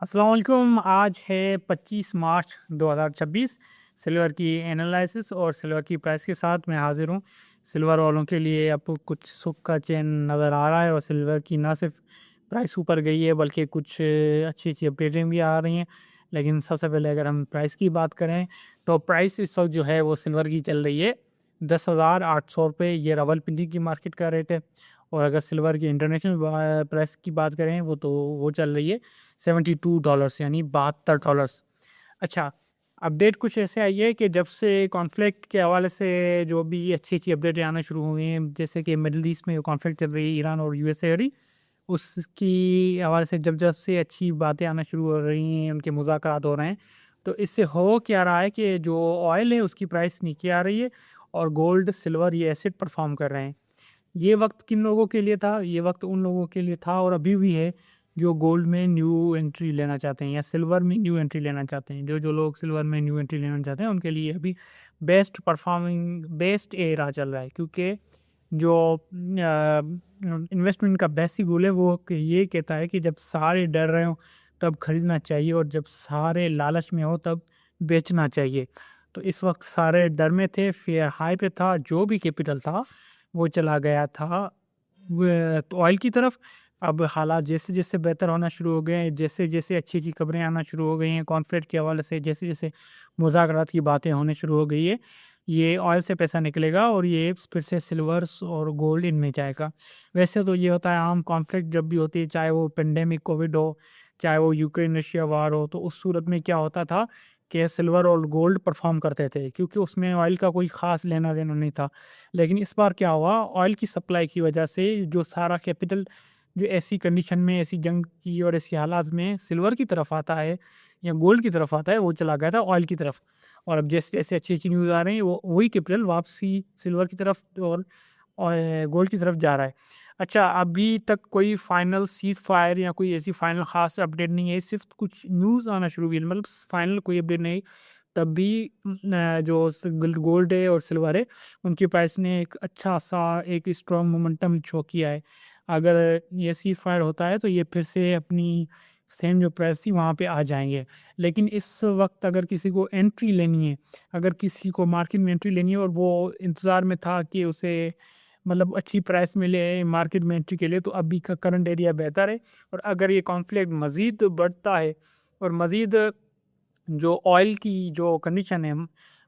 अस्सलाम वालेकुम। आज है 25 मार्च 2026। सिल्वर की एनालिसिस और सिल्वर की प्राइस के साथ मैं हाज़िर हूँ। सिल्वर वालों के लिए आपको कुछ सुख का चैन नज़र आ रहा है और सिल्वर की ना सिर्फ प्राइस ऊपर गई है बल्कि कुछ अच्छी-अच्छी अपडेटें भी आ रही हैं। लेकिन सबसे पहले अगर हम प्राइस की बात करें तो प्राइस इस वक़्त जो है वो सिल्वर की चल रही है ₹10,800। ये रावलपिंडी की मार्केट का रेट है। और अगर सिल्वर की इंटरनेशनल प्राइस की बात करें वो चल रही है $72 यानी $72। अच्छा, अपडेट कुछ ऐसे आई है कि जब से कॉन्फ्लिक्ट के हवाले से जो भी अच्छी-अच्छी अपडेटें आना शुरू हुई हैं, जैसे कि मिडल ईस्ट में कॉन्फ्लिक्ट चल रही है ईरान और यूएसए की, उसकी हवाले से जब-जब से अच्छी बातें आना शुरू हो रही हैं, उनके मुज़ाकरात हो रहे हैं, तो इससे हो क्या रहा है कि जो ऑयल है उसकी प्राइस नीचे आ रही है और गोल्ड, सिल्वर ये एसिड परफ़ॉर्म कर रहे हैं। ये वक़्त किन लोगों के लिए था? ये वक़्त उन लोगों के लिए था और अभी भी है, जो गोल्ड में न्यू एंट्री लेना चाहते हैं या सिल्वर में न्यू एंट्री लेना चाहते हैं। जो-जो लोग सिल्वर में न्यू एंट्री लेना चाहते हैं, उनके लिए अभी बेस्ट एरा चल रहा है क्योंकि जो इन्वेस्टमेंट का बेसिक रूल है, वो ये कहता है कि जब सारे डर रहे हों, तब खरीदना चाहिए और जब सारे लालच में हो, तब बेचना चाहिए। तो इस वक़्त सारे डर में थे, फ़िर हाई पे था, जो भी कैपिटल था वो चला गया था तो ऑयल की तरफ। अब हालात जैसे-जैसे बेहतर होना शुरू हो गए हैं, जैसे-जैसे अच्छी-अच्छी खबरें आना शुरू हो गई हैं, कॉन्फ्लिक्ट के हवाले से जैसे-जैसे मुज़ाकरात की बातें होने शुरू हो गई है, ये ऑयल से पैसा निकलेगा और ये फिर से सिल्वर्स और गोल्ड इनमें जाएगा। वैसे तो ये होता है आम कॉन्फ्लिक्ट जब भी होती है, चाहे वो पेंडेमिक कोविड हो, चाहे वो यूक्रेन-रशिया वार हो, तो उस सूरत में क्या होता था कि सिल्वर और गोल्ड परफ़ॉर्म करते थे क्योंकि उसमें ऑयल का कोई ख़ास लेना-देना नहीं था। लेकिन इस बार क्या हुआ, ऑयल की सप्लाई की वजह से जो सारा कैपिटल जो ऐसी कंडीशन में, ऐसी जंग की और ऐसी हालात में सिल्वर की तरफ आता है या गोल्ड की तरफ आता है, वो चला गया था ऑयल की तरफ। और अब जैसे-जैसे अच्छी-अच्छी न्यूज़ आ रही हैं, वो वही कैपिटल वापसी सिल्वर की तरफ और गोल्ड की तरफ जा रहा है। अच्छा, अभी तक कोई फाइनल सीज़-फायर या कोई ऐसी फाइनल ख़ास अपडेट नहीं है, सिर्फ़ कुछ न्यूज़ आना शुरू हुई है, मतलब फाइनल कोई अपडेट नहीं। तब भी जो गोल्ड है और सिल्वर है, उनकी प्राइस ने एक अच्छा-सा एक स्ट्रॉन्ग मोमेंटम शो किया है। अगर ये सीज़-फायर होता है, तो ये फिर से अपनी सेम जो प्राइस थी, वहाँ पे आ जाएँगे। लेकिन इस वक़्त अगर किसी को एंट्री लेनी है, अगर किसी को मार्केट में एंट्री लेनी है और वो इंतज़ार में था कि उसे मतलब अच्छी प्राइस मिले मार्केट में एंट्री के लिए, तो अभी का करंट एरिया बेहतर है। और अगर ये कॉन्फ्लिक्ट मज़ीद बढ़ता है और मज़ीद जो ऑयल की जो कंडीशन है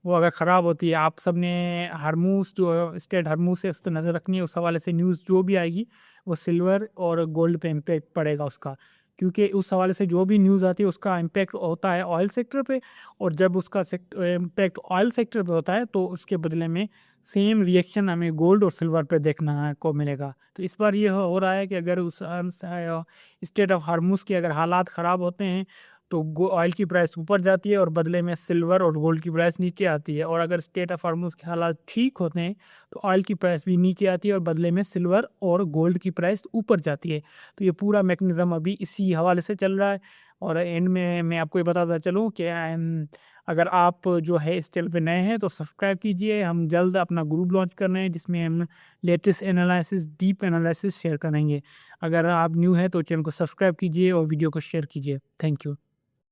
वो अगर ख़राब होती है, आप सबने हरमूज़ जो स्टेट हरमूज़ से उस पे नज़र रखनी है, उस हवाले से न्यूज़ जो भी आएगी, वो सिल्वर और गोल्ड पे इम्पैक्ट पड़ेगा उसका। क्योंकि उस हवाले से जो भी न्यूज़ आती है, उसका इम्पैक्ट होता है ऑयल सेक्टर पे और जब उसका इम्पैक्ट ऑयल सेक्टर पे होता है, तो उसके बदले में सेम रिएक्शन हमें गोल्ड और सिल्वर पे देखना को मिलेगा। तो इस बार ये हो रहा है कि अगर उस स्टेट ऑफ हरमूज़ के अगर हालात ख़राब होते हैं, तो गो ऑयल की प्राइस ऊपर जाती है और बदले में सिल्वर और गोल्ड की प्राइस नीचे आती है और अगर स्टेट ऑफ हॉर्मोज़ के हालात ठीक होते हैं, तो ऑयल की प्राइस भी नीचे आती है और बदले में सिल्वर और गोल्ड की प्राइस ऊपर जाती है। तो ये पूरा मैकेनिज़्म अभी इसी हवाले से चल रहा है और एंड में मैं आपको ये बताता चलूँ कि अगर आप जो है इस चैनल पे नए हैं, तो सब्सक्राइब कीजिए। हम जल्द अपना ग्रुप लॉन्च कर रहे हैं, जिसमें हम latest analysis, deep analysis share करेंगे। अगर आप न्यू हैं, तो चैनल को सब्सक्राइब कीजिए और वीडियो को शेयर कीजिए। Thank you.